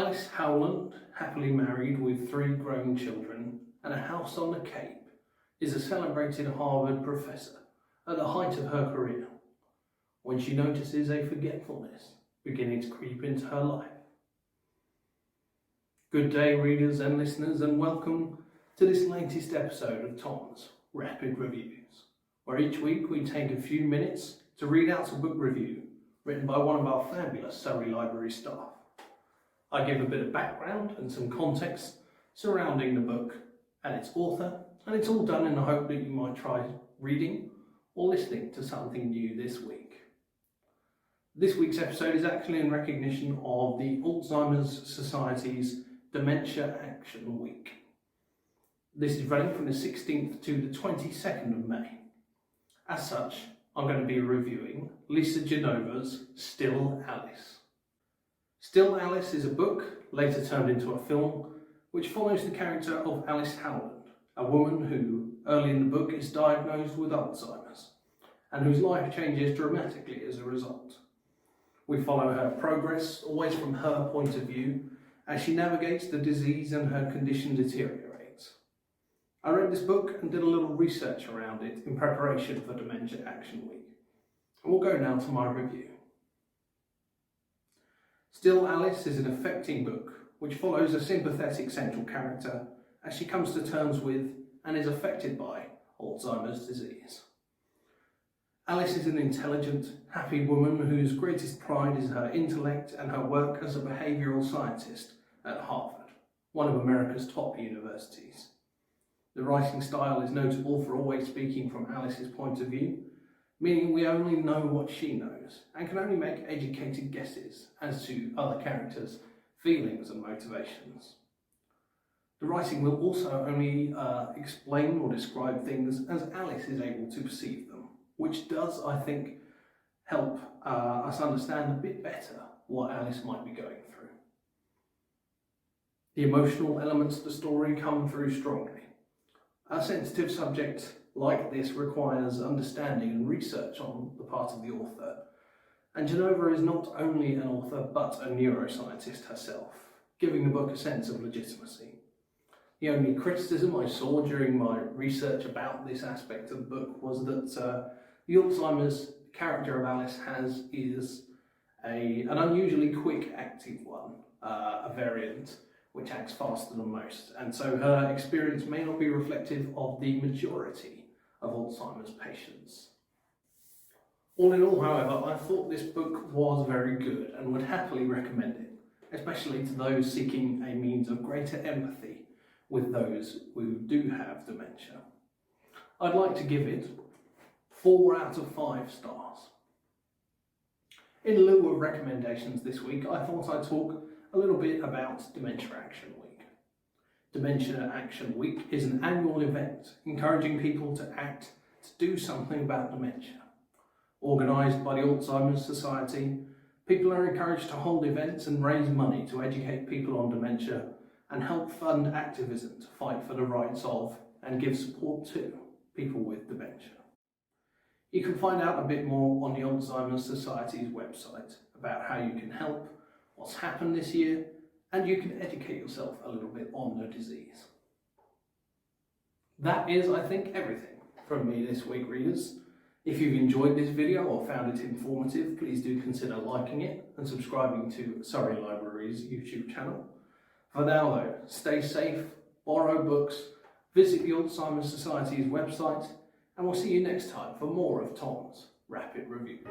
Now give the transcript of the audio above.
Alice Howland, happily married with 3 grown children and a house on the Cape, is a celebrated Harvard professor at the height of her career, when she notices a forgetfulness beginning to creep into her life. Good day, readers and listeners, and welcome to this latest episode of Tom's Rapid Reviews, where each week we take a few minutes to read out a book review written by one of our fabulous Surrey Library staff. I give a bit of background and some context surrounding the book and its author, and it's all done in the hope that you might try reading or listening to something new this week. This week's episode is actually in recognition of the Alzheimer's Society's Dementia Action Week. This is running from the 16th to the 22nd of May. As such, I'm going to be reviewing Lisa Genova's Still Alice. Still Alice is a book, later turned into a film, which follows the character of Alice Howland, a woman who, early in the book, is diagnosed with Alzheimer's, and whose life changes dramatically as a result. We follow her progress, always from her point of view, as she navigates the disease and her condition deteriorates. I read this book and did a little research around it in preparation for Dementia Action Week. And we'll go now to my review. Still Alice is an affecting book which follows a sympathetic central character as she comes to terms with and is affected by Alzheimer's disease. Alice is an intelligent, happy woman whose greatest pride is her intellect and her work as a behavioural scientist at Harvard, one of America's top universities. The writing style is notable for always speaking from Alice's point of view, meaning we only know what she knows and can only make educated guesses as to other characters' feelings and motivations. The writing will also only explain or describe things as Alice is able to perceive them, which does, I think, help us understand a bit better what Alice might be going through. The emotional elements of the story come through strongly. A sensitive subject like this requires understanding and research on the part of the author, and Genova is not only an author but a neuroscientist herself, giving the book a sense of legitimacy. The only criticism I saw during my research about this aspect of the book was that the Alzheimer's character of Alice is an unusually quick active one, a variant which acts faster than most, and so her experience may not be reflective of the majority of Alzheimer's patients. All in all, however, I thought this book was very good and would happily recommend it, especially to those seeking a means of greater empathy with those who do have dementia. I'd like to give it 4 out of 5 stars. In lieu of recommendations this week, I thought I'd talk a little bit about Dementia Action Week. Dementia Action Week is an annual event encouraging people to act to do something about dementia. Organised by the Alzheimer's Society, people are encouraged to hold events and raise money to educate people on dementia and help fund activism to fight for the rights of and give support to people with dementia. You can find out a bit more on the Alzheimer's Society's website about how you can help, what's happened this year, and you can educate yourself a little bit on the disease. That is, I think, everything from me this week, readers. If you've enjoyed this video or found it informative, please do consider liking it and subscribing to Surrey Library's YouTube channel. For now though, stay safe, borrow books, visit the Alzheimer's Society's website, and we'll see you next time for more of Tom's Rapid Reviews.